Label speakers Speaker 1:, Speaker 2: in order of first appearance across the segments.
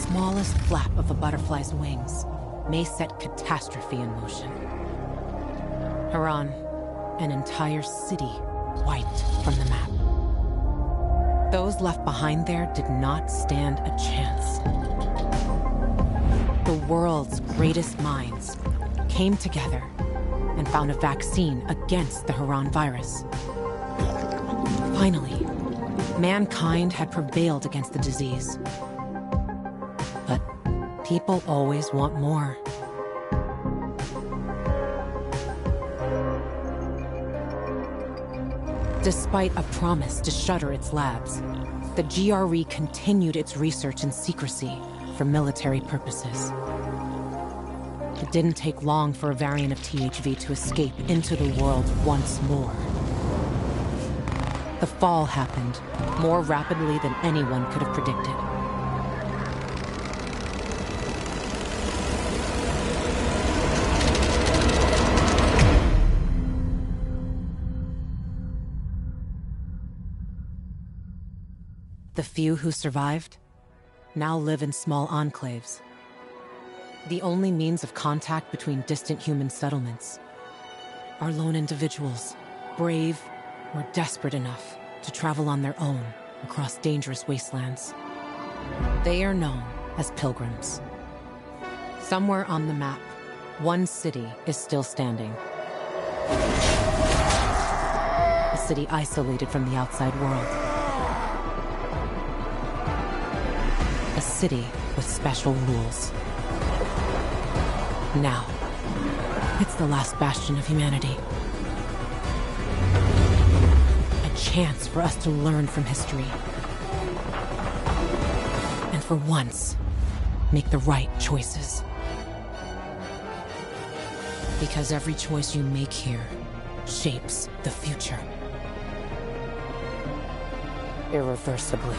Speaker 1: smallest flap of a butterfly's wings may set catastrophe in motion. Haran, an entire city wiped from the map. Those left behind there did not stand a chance. The world's greatest minds came together and found a vaccine against the Haran virus. Finally, mankind had prevailed against the disease. But people always want more. Despite a promise to shutter its labs, the GRE continued its research in secrecy for military purposes. It didn't take long for a variant of THV to escape into the world once more. The fall happened more rapidly than anyone could have predicted. The few who survived now live in small enclaves. The only means of contact between distant human settlements are lone individuals, brave or desperate enough to travel on their own across dangerous wastelands. They are known as pilgrims. Somewhere on the map, one city is still standing. A city isolated from the outside world. A city with special rules. Now, it's the last bastion of humanity. A chance for us to learn from history. And for once, make the right choices. Because every choice you make here shapes the future. Irreversibly.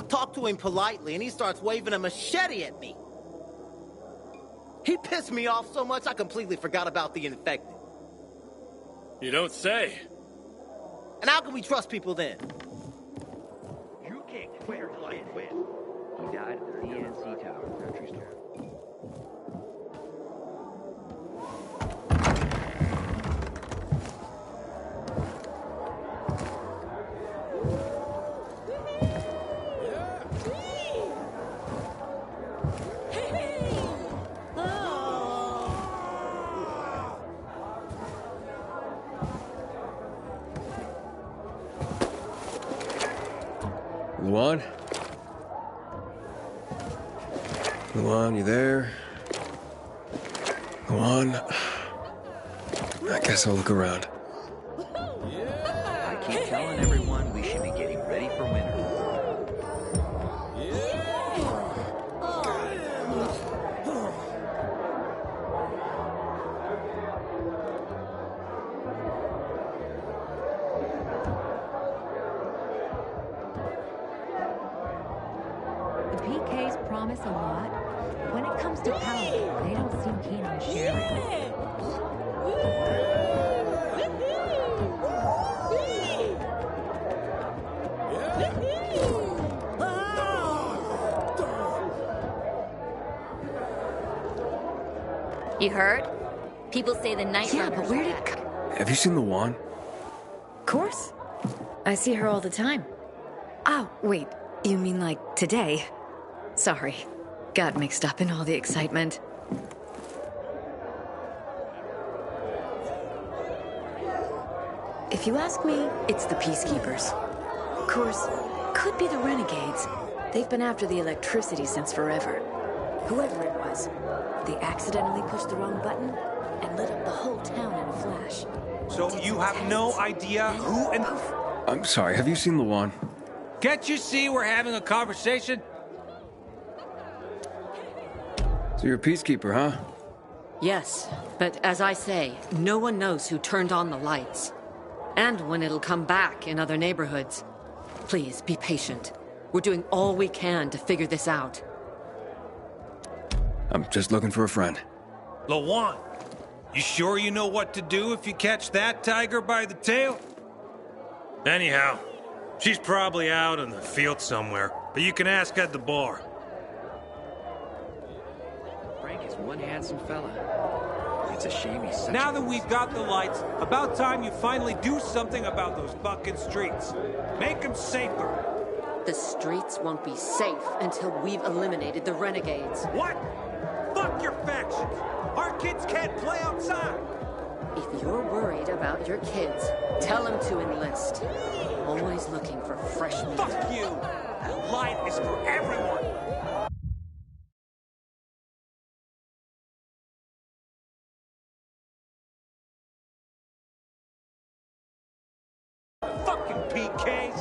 Speaker 2: Talk to him politely, and he starts waving a machete at me. He pissed me off so much I completely forgot about the infected.
Speaker 3: You don't say.
Speaker 2: And how can we trust people then?
Speaker 4: You can't quit playing with. He died at the DNC Tower, Country Store.
Speaker 5: Luan? Luan, you there? Luan? I guess I'll look around.
Speaker 4: I keep telling everyone we should be getting ready for winter.
Speaker 6: The PKs promise a lot, but when it comes to power, they don't seem keen on sharing.
Speaker 7: You heard? People say the night
Speaker 6: Yeah, but where did...
Speaker 5: Have you seen Luan?
Speaker 6: Of course. I see her all the time. Oh, wait. You mean like today? Sorry. Got mixed up in all the excitement. If you ask me, it's the Peacekeepers. Of course, could be the Renegades. They've been after the electricity since forever. Whoever it was, they accidentally pushed the wrong button and lit up the whole town in a flash.
Speaker 8: So you have no idea who and...
Speaker 5: I'm sorry, have you seen Luan?
Speaker 8: Can't you see we're having a conversation?
Speaker 5: So you're a peacekeeper, huh?
Speaker 9: Yes, but as I say, no one knows who turned on the lights. And when it'll come back in other neighborhoods. Please, be patient. We're doing all we can to figure this out.
Speaker 5: I'm just looking for a friend.
Speaker 8: Lawan, you sure you know what to do if you catch that tiger by the tail? Anyhow, she's probably out in the field somewhere, but you can ask at the bar.
Speaker 4: Frank is one handsome fella. It's a shame he's such
Speaker 8: Now
Speaker 4: a...
Speaker 8: that we've got the lights, about time you finally do something about those fucking streets. Make them safer.
Speaker 9: The streets won't be safe until we've eliminated the renegades.
Speaker 8: What? Fuck your factions! Our kids can't play outside!
Speaker 9: If you're worried about your kids, tell them to enlist. Always looking for fresh meat.
Speaker 8: Fuck you! Light is for everyone! Fucking PKs!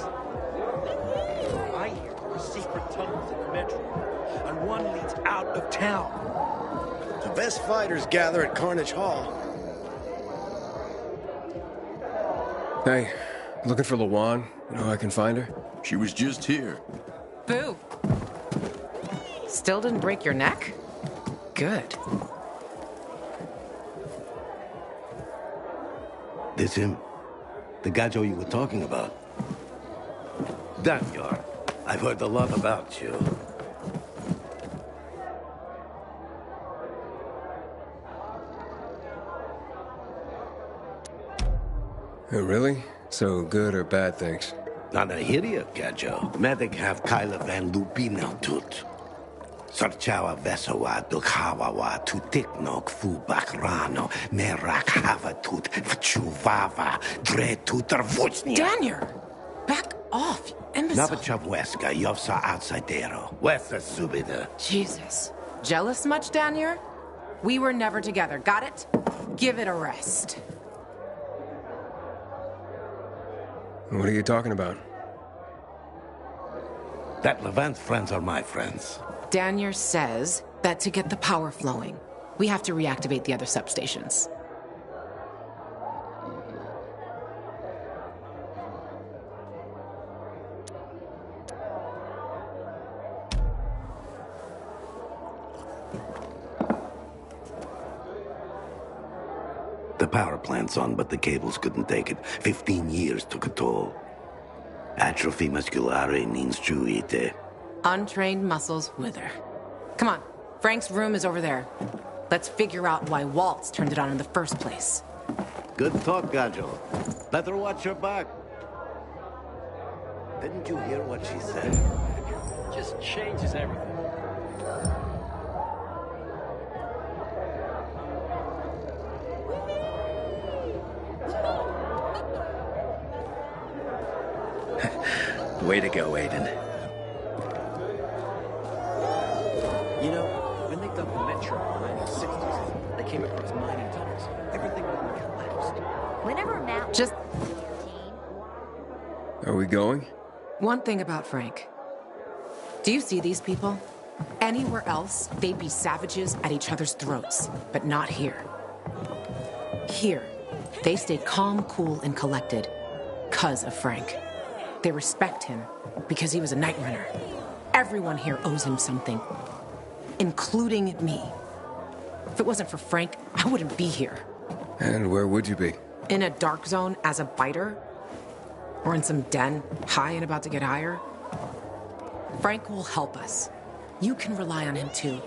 Speaker 4: I hear there are secret tunnels in the metro, and one leads out of town.
Speaker 10: The best fighters gather at Carnage Hall.
Speaker 5: Hey, looking for Luan? You know how I can find her?
Speaker 11: She was just here.
Speaker 1: Boo! Still didn't break your neck? Good.
Speaker 12: This him? The Gajo you were talking about? Daniel, I've heard a lot about you.
Speaker 5: Oh, really? So good or bad things?
Speaker 12: Not a hiria, Gajo. Medic have Kyla Van Lupina tut. Sarchawa Vesawa Dukhawawa Tutiknok Fu Bakrano Merak Havatut Vchuvava Dre Tutar Vuchnia.
Speaker 1: Daniel! Back off, you imbecile.
Speaker 12: Navachavweska Yovsa Outsidero. Westa Subida.
Speaker 1: Jesus. Jealous much, Daniel? We were never together, got it? Give it a rest.
Speaker 5: What are you talking about?
Speaker 12: That Levant's friends are my friends.
Speaker 1: Daniel says that to get the power flowing, we have to reactivate the other substations.
Speaker 12: power plant's on, but the cables couldn't take it. 15 years took a toll. Atrophy musculare ninstruite.
Speaker 1: Untrained muscles wither. Come on, Frank's room is over there. Let's figure out why Waltz turned it on in the first place.
Speaker 12: Good talk, Gajo. Better watch your back. Didn't you hear what she said?
Speaker 3: Just changes everything.
Speaker 4: Way to go, Aiden. You know, when they dug the metro in the 1960s, they came across mining tunnels. Everything collapsed.
Speaker 7: Whenever Matt
Speaker 1: Just...
Speaker 5: Are we going?
Speaker 1: One thing about Frank. Do you see these people? Anywhere else, they'd be savages at each other's throats, but not here. Here, they stay calm, cool, and collected, 'cause of Frank. They respect him because he was a night runner. Everyone here owes him something, including me. If it wasn't for Frank, I wouldn't be here.
Speaker 5: And where would you be?
Speaker 1: In a dark zone as a biter? Or in some den, high and about to get higher? Frank will help us. You can rely on him too.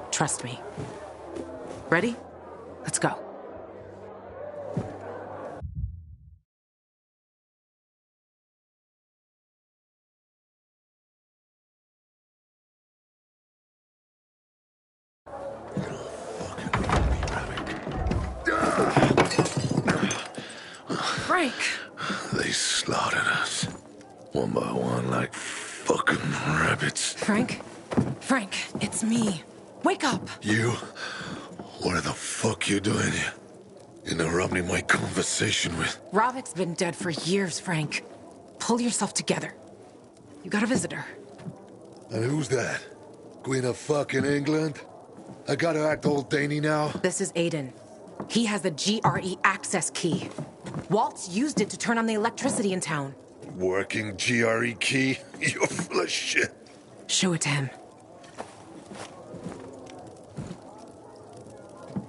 Speaker 1: Trust me. Ready? Let's go. Frank!
Speaker 11: They slaughtered us. One by one like fucking rabbits.
Speaker 1: Frank? Frank, it's me. Wake up!
Speaker 11: You? What the fuck you doing here? Interrupting my conversation with...
Speaker 1: Ravik's been dead for years, Frank. Pull yourself together. You got a visitor.
Speaker 11: And who's that? Queen of fucking England? I gotta act old Danny now?
Speaker 1: This is Aiden. He has the GRE access key. Waltz used it to turn on the electricity in town.
Speaker 11: Working GRE key? You're full of shit.
Speaker 1: Show it to him.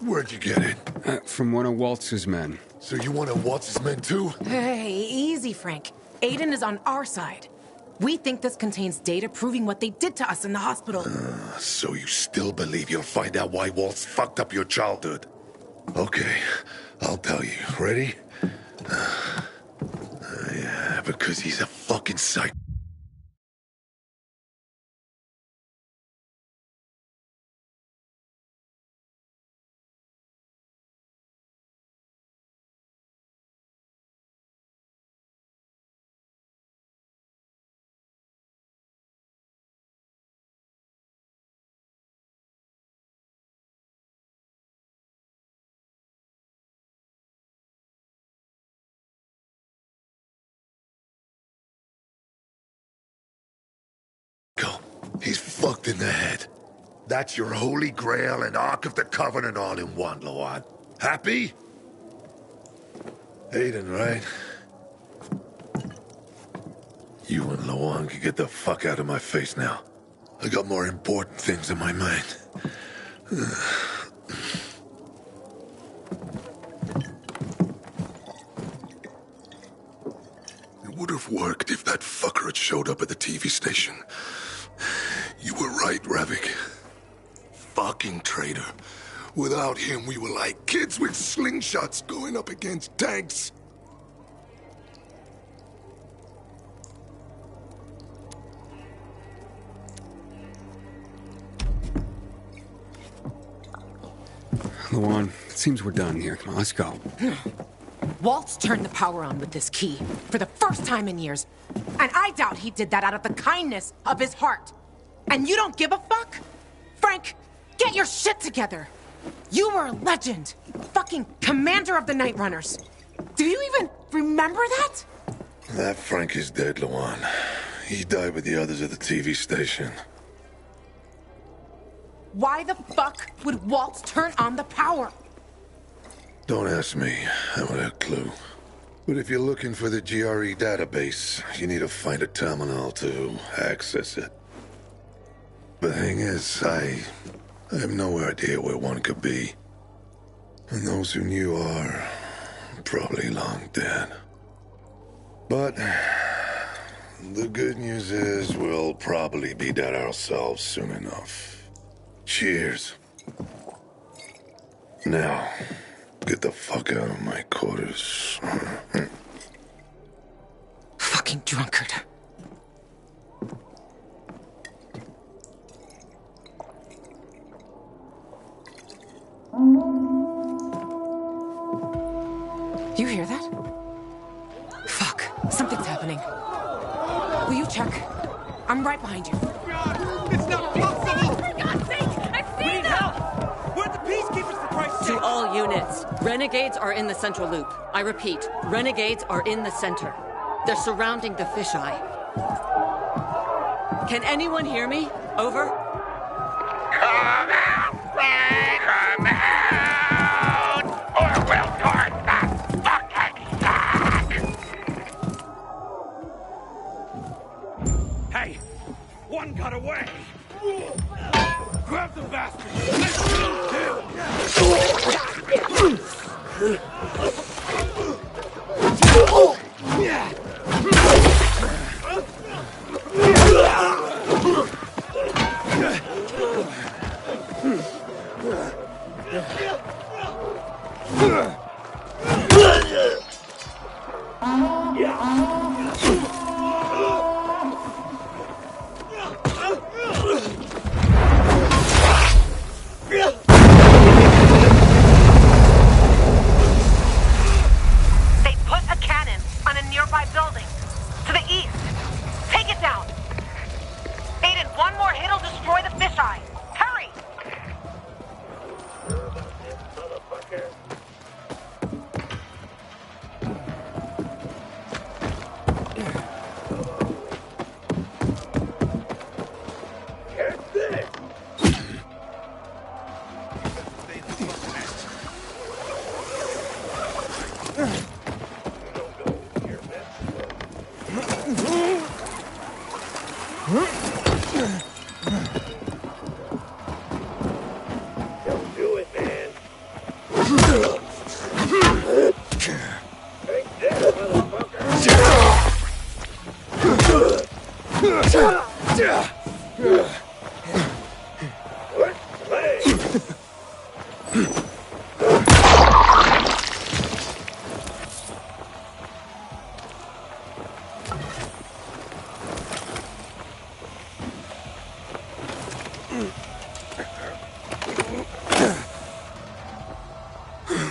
Speaker 11: Where'd you get it?
Speaker 5: From one of Waltz's men.
Speaker 11: So you one of Waltz's men too?
Speaker 1: Hey, easy, Frank. Aiden is on our side. We think this contains data proving what they did to us in the hospital.
Speaker 11: So you still believe you'll find out why Waltz fucked up your childhood? Okay, I'll tell you. Ready? Yeah, because he's a fucking psycho. He's fucked in the head. That's your Holy Grail and Ark of the Covenant all in one, Lawan. Happy? Aiden, right? You and Lawan can get the fuck out of my face now. I got more important things in my mind. It would have worked if that fucker had showed up at the TV station. You were right, Ravik. Fucking traitor. Without him, we were like kids with slingshots going up against tanks.
Speaker 5: Lawan, it seems we're done here. Come on, let's go.
Speaker 1: Waltz turned the power on with this key for the first time in years. And I doubt he did that out of the kindness of his heart. And you don't give a fuck? Frank, get your shit together. You were a legend. Fucking commander of the Night Runners. Do you even remember that?
Speaker 11: That Frank is dead, Lawan. He died with the others at the TV station.
Speaker 1: Why the fuck would Waltz turn on the power?
Speaker 11: Don't ask me. I haven't a clue. But if you're looking for the GRE database, you need to find a terminal to access it. The thing is, I have no idea where one could be. And those who knew are probably long dead. But the good news is we'll probably be dead ourselves soon enough. Cheers. Now, get the fuck out of my quarters.
Speaker 1: Fucking drunkard. You hear that? Fuck. Something's happening. Will you check? I'm right behind you.
Speaker 3: It's not possible! For God's sake! I've seen them! Where'd the peacekeepers for Christ's sake?
Speaker 9: To all units, renegades are in the central loop. I repeat, renegades are in the center. They're surrounding the fisheye. Can anyone hear me? Over?
Speaker 12: Come out, please! Come out! Or we'll torch the fucking sack!
Speaker 3: Hey! One got away! Grab the bastard! Let's kill him!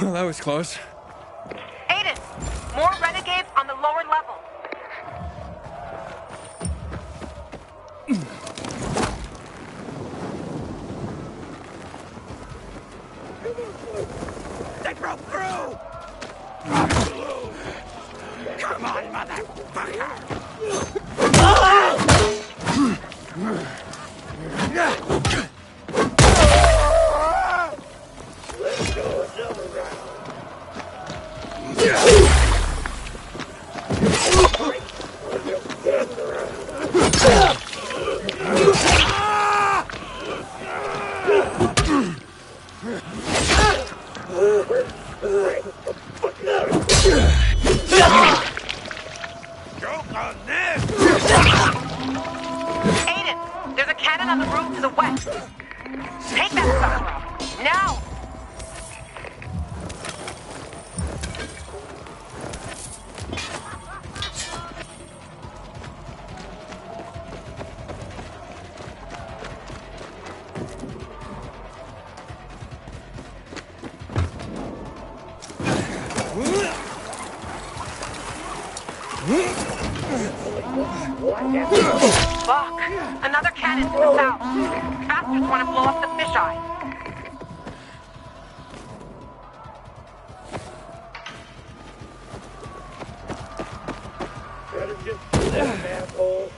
Speaker 5: Well, that was close.
Speaker 13: Aiden, more renegades on the lower level.
Speaker 3: They broke through! Come on, motherfucker! Let's go another round.
Speaker 13: Aiden, there's a cannon on the roof to the west. Take that sucker. Now! Fuck! Another cannon to the south. Bastards want to blow up the fisheye.
Speaker 3: Asshole.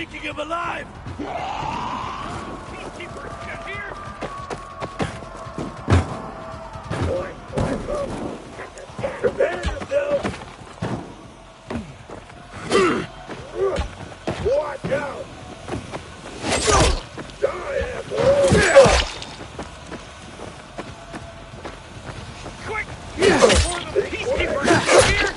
Speaker 3: taking him alive! Peacekeepers, get here! Prepare yourself! Watch out! Die, asshole! Quick! Before the peacekeepers get here!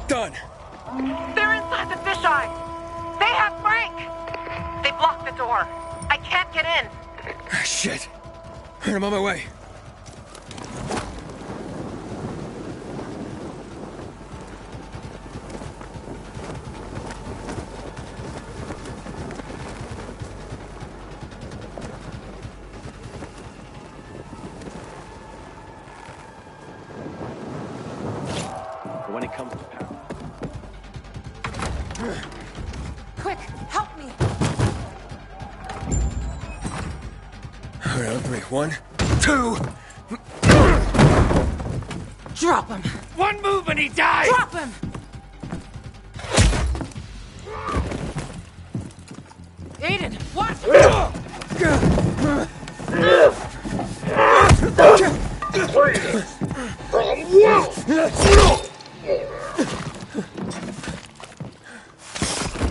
Speaker 5: Done.
Speaker 13: They're inside the fisheye. They have Frank. They blocked the door. I can't get in.
Speaker 5: Shit. I'm on my way.
Speaker 4: When it comes to power.
Speaker 1: Quick, help me!
Speaker 5: All right, on three. 1, 2.
Speaker 1: Drop him!
Speaker 3: One move and he dies!
Speaker 1: Drop him! Aiden, what?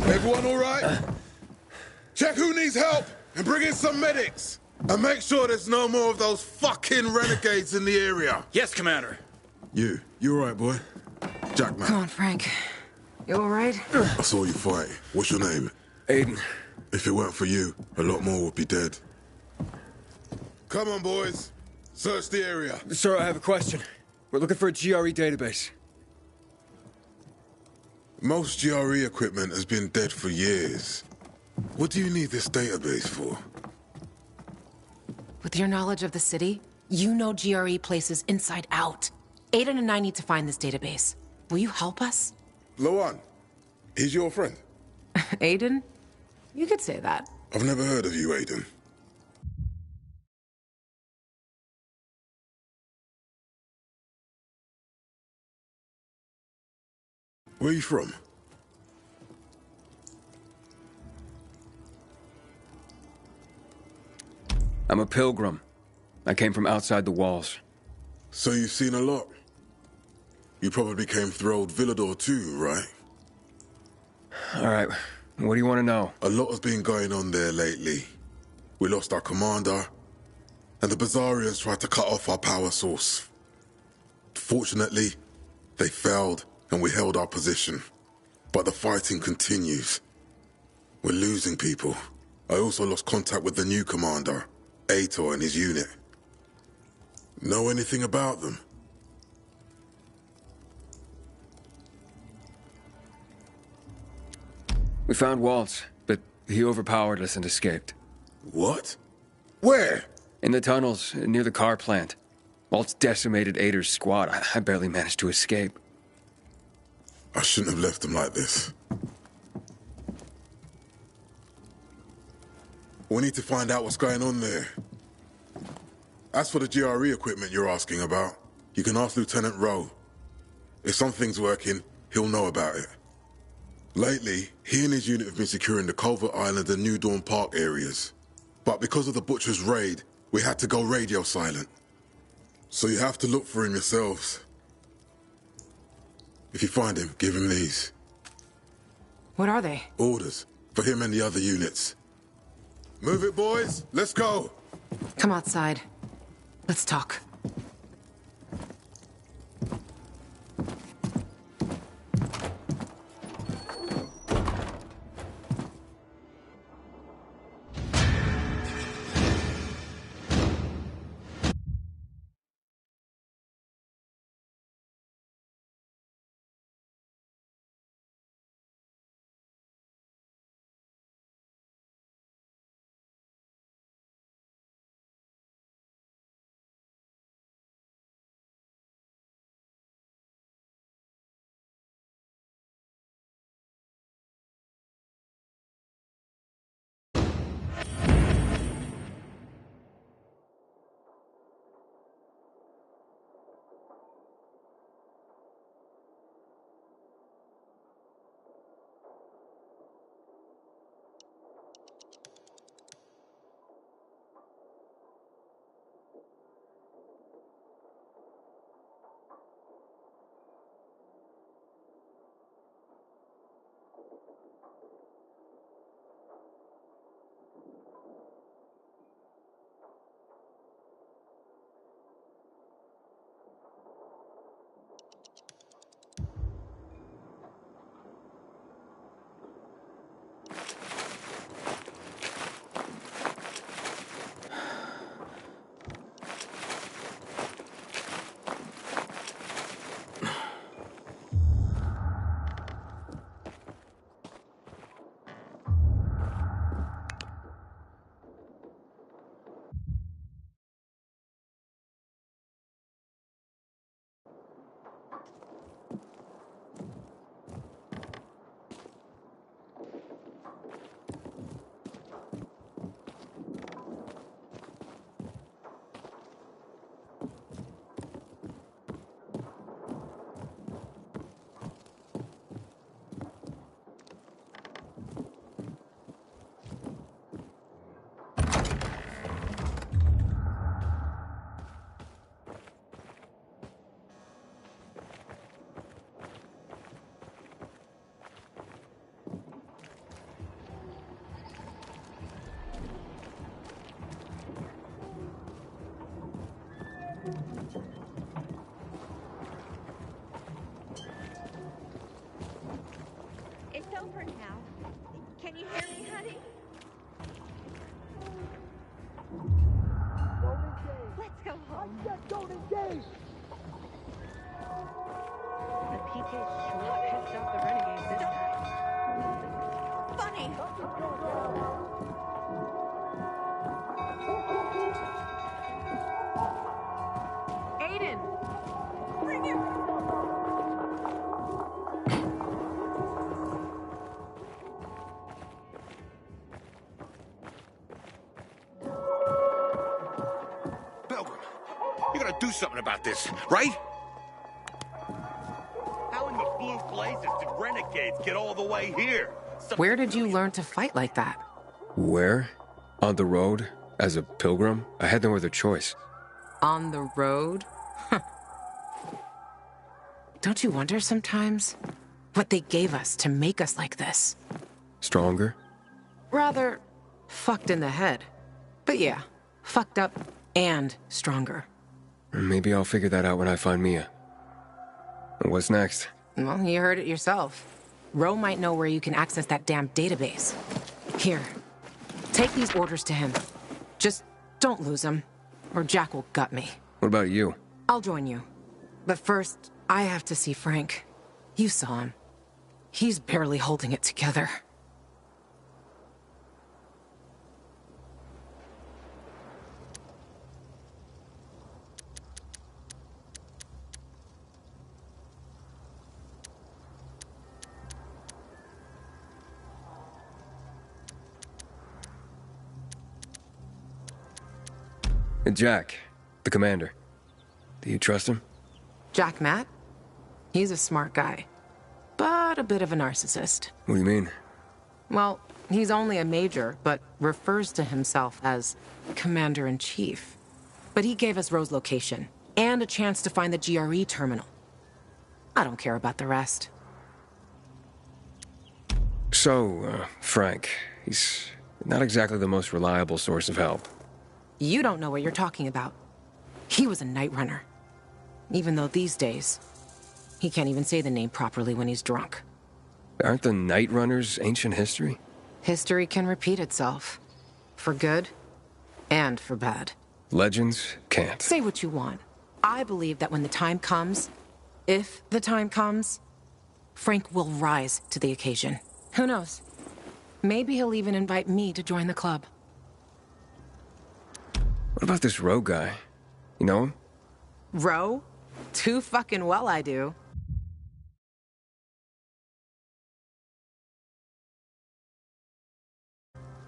Speaker 11: Everyone all right? Check who needs help and bring in some medics. And make sure there's no more of those fucking renegades in the area.
Speaker 3: Yes, Commander.
Speaker 11: You all right, boy? Jackman.
Speaker 1: Come on, Frank. You all right?
Speaker 11: I saw you fight. What's your name?
Speaker 5: Aiden.
Speaker 11: If it weren't for you, a lot more would be dead. Come on, boys. Search the area.
Speaker 5: Sir, I have a question. We're looking for a GRE database.
Speaker 11: Most GRE equipment has been dead for years. What do you need this database for?
Speaker 1: With your knowledge of the city, you know GRE places inside out. Aiden and I need to find this database. Will you help us?
Speaker 11: Lawan, he's your friend.
Speaker 1: Aiden? You could say that.
Speaker 11: I've never heard of you, Aiden. Where are you from?
Speaker 5: I'm a pilgrim. I came from outside the walls.
Speaker 11: So you've seen a lot? You probably came through old Villador too, right?
Speaker 5: All right, what do you want to know?
Speaker 11: A lot has been going on there lately. We lost our commander, and the Bazarians tried to cut off our power source. Fortunately, they failed, and we held our position. But the fighting continues. We're losing people. I also lost contact with the new commander, Aitor, and his unit. Know anything about them?
Speaker 5: We found Waltz, but he overpowered us and escaped.
Speaker 11: What? Where?
Speaker 5: In the tunnels, near the car plant. Waltz decimated Ader's squad. I barely managed to escape.
Speaker 11: I shouldn't have left him like this. We need to find out what's going on there. As for the GRE equipment you're asking about, you can ask Lieutenant Rowe. If something's working, he'll know about it. Lately, he and his unit have been securing the Culver Island and New Dawn Park areas. But because of the Butcher's raid, we had to go radio silent. So you have to look for him yourselves. If you find him, give him these.
Speaker 1: What are they?
Speaker 11: Orders for him and the other units. Move it, boys. Let's go.
Speaker 1: Come outside. Let's talk.
Speaker 14: It's over now. Can you hear me, honey? Let's go home.
Speaker 3: Don't engage!
Speaker 14: The PK sure pissed off the renegades this time. Funny! Aiden! Bring him!
Speaker 15: Pilgrim, you gotta do something about this, right?
Speaker 3: How in the blue blazes did renegades get all the way here?
Speaker 1: Where did you learn to fight like that?
Speaker 5: Where? On the road? As a pilgrim? I had no other choice.
Speaker 1: On the road? Don't you wonder sometimes what they gave us to make us like this?
Speaker 5: Stronger?
Speaker 1: Rather, fucked in the head. But yeah, fucked up and stronger.
Speaker 5: Maybe I'll figure that out when I find Mia. What's next?
Speaker 1: Well, you heard it yourself. Ro might know where you can access that damn database. Here, take these orders to him. Just don't lose him, or Jack will gut me.
Speaker 5: What about you?
Speaker 1: I'll join you. But first, I have to see Frank. You saw him. He's barely holding it together.
Speaker 5: Jack, the commander. Do you trust him?
Speaker 1: Jack Matt? He's a smart guy, but a bit of a narcissist.
Speaker 5: What do you mean?
Speaker 1: Well, he's only a major, but refers to himself as Commander-in-Chief. But he gave us Ro's location, and a chance to find the GRE terminal. I don't care about the rest.
Speaker 5: So, Frank, he's not exactly the most reliable source of help.
Speaker 1: You don't know what you're talking about. He was a night runner. Even though these days, he can't even say the name properly when he's drunk.
Speaker 5: Aren't the Night Runners ancient history?
Speaker 1: History can repeat itself. For good and for bad.
Speaker 5: Legends can't.
Speaker 1: Say what you want. I believe that when the time comes, if the time comes, Frank will rise to the occasion. Who knows? Maybe he'll even invite me to join the club.
Speaker 5: What about this Ro guy? You know him?
Speaker 1: Ro? Too fucking well I do.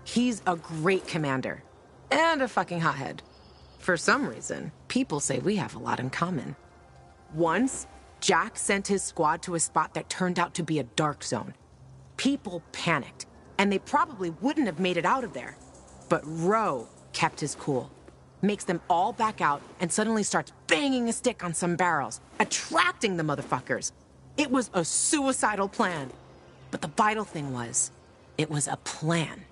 Speaker 1: He's a great commander. And a fucking hothead. For some reason, people say we have a lot in common. Once, Jack sent his squad to a spot that turned out to be a dark zone. People panicked, and they probably wouldn't have made it out of there. But Ro kept his cool. Makes them all back out and suddenly starts banging a stick on some barrels, attracting the motherfuckers. It was a suicidal plan. But the vital thing was, it was a plan.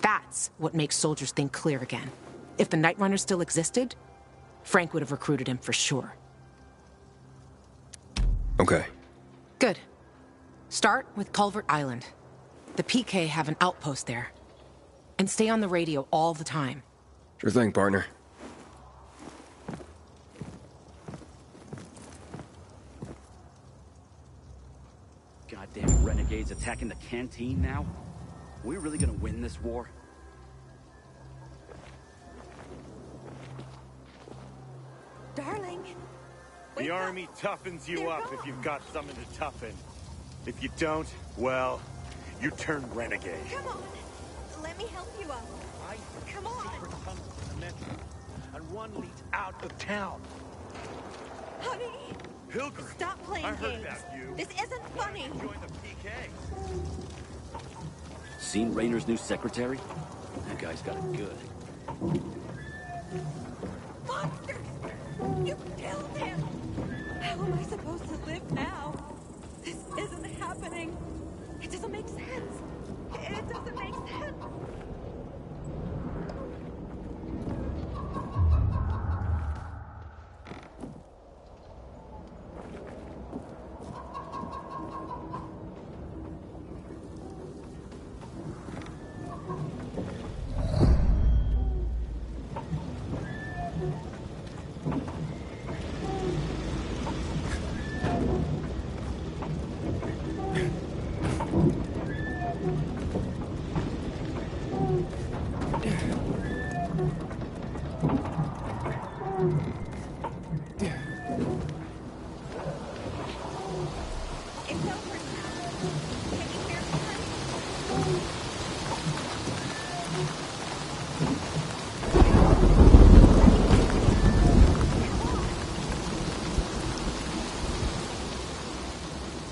Speaker 1: That's what makes soldiers think clear again. If the Night Runners still existed, Frank would have recruited him for sure.
Speaker 5: Okay.
Speaker 1: Good. Start with Culvert Island. The PK have an outpost there. And stay on the radio all the time.
Speaker 5: Sure thing, partner.
Speaker 4: Goddamn renegades attacking the canteen now? Are we really gonna win this war?
Speaker 14: Darling.
Speaker 3: The army toughens you up if you've got something to toughen. If you don't, well, you turn renegade.
Speaker 14: Come on. Let me help you up. Come on.
Speaker 3: And one leads out of town.
Speaker 14: Honey.
Speaker 3: Pilgrim.
Speaker 14: Stop playing
Speaker 3: I heard
Speaker 14: games.
Speaker 3: about you.
Speaker 14: This isn't funny.
Speaker 3: Join the PK.
Speaker 4: Seen Raynor's new secretary? That guy's got it good.
Speaker 14: Monsters! You killed him! How am I supposed to live now? This isn't happening. It doesn't make sense. It doesn't make sense.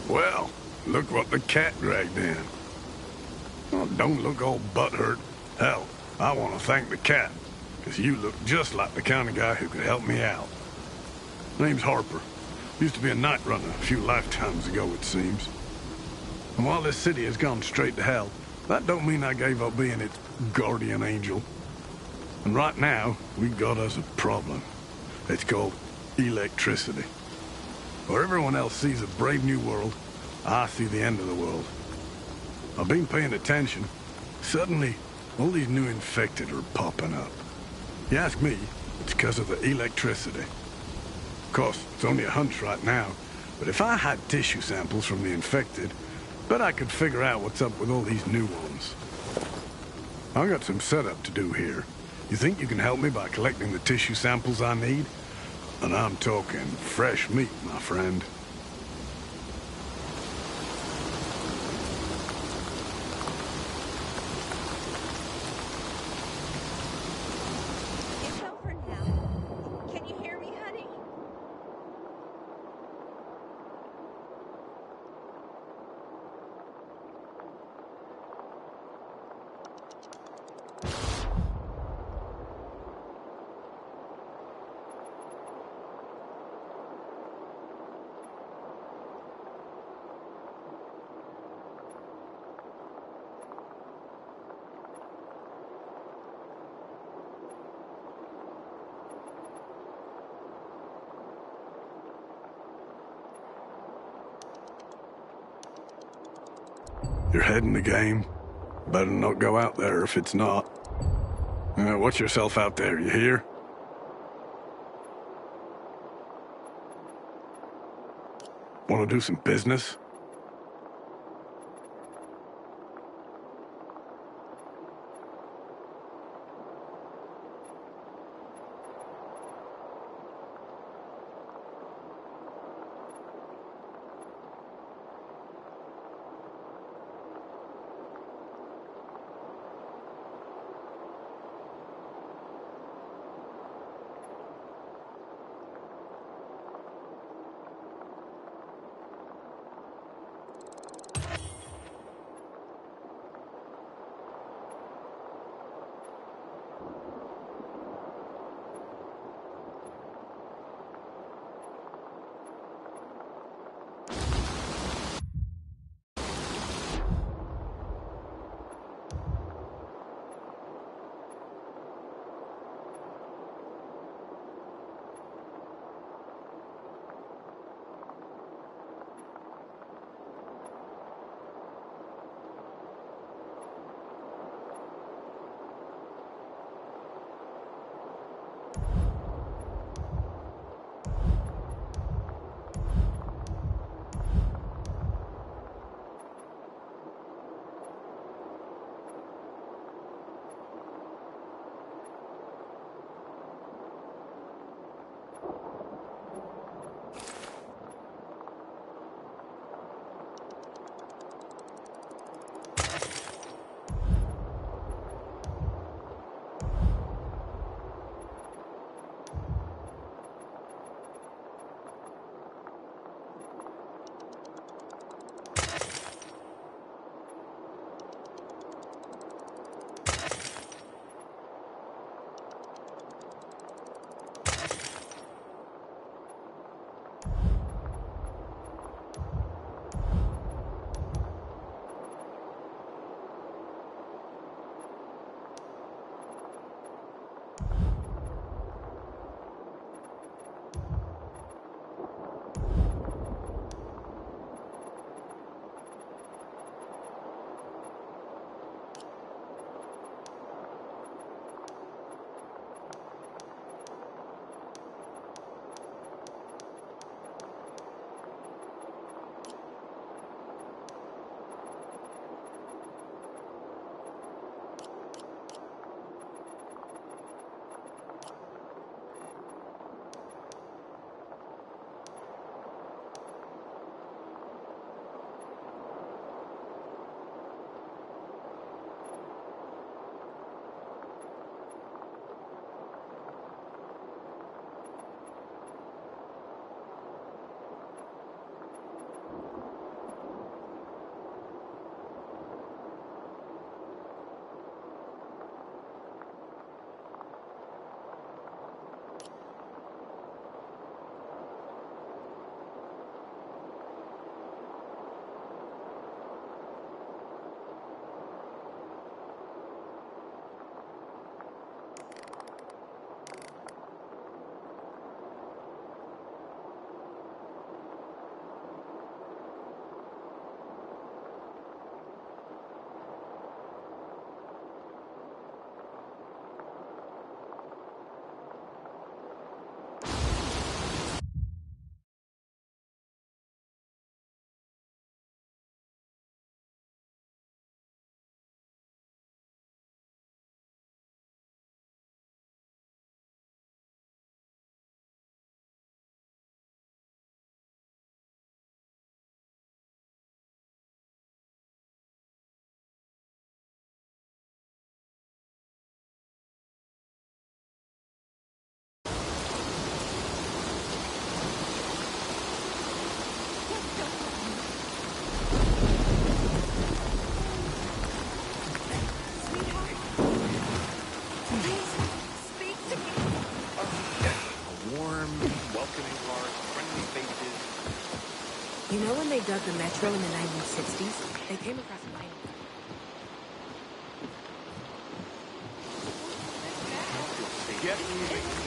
Speaker 11: Well, look what the cat dragged in. Oh, don't look all butthurt. Hell, I want to thank the cat, because you look just like the kind of guy who could help me out. Name's Harper. Used to be a night runner a few lifetimes ago, it seems. And while this city has gone straight to hell, that don't mean I gave up being its guardian angel. And right now, we got us a problem. It's called electricity. Where everyone else sees a brave new world, I see the end of the world. I've been paying attention. Suddenly, all these new infected are popping up. You ask me, it's because of the electricity. Of course, it's only a hunch right now, but if I had tissue samples from the infected, bet I could figure out what's up with all these new ones. I've got some setup to do here. You think you can help me by collecting the tissue samples I need? And I'm talking fresh meat, my friend.
Speaker 14: It's over now. Can you hear me, honey?
Speaker 11: You're heading the game. Better not go out there if it's not. Watch yourself out there, you hear? Want to do some business?
Speaker 8: warm, welcoming cars, friendly faces.
Speaker 6: You know when they dug the metro in the 1960s? They came across mining.
Speaker 3: Get moving.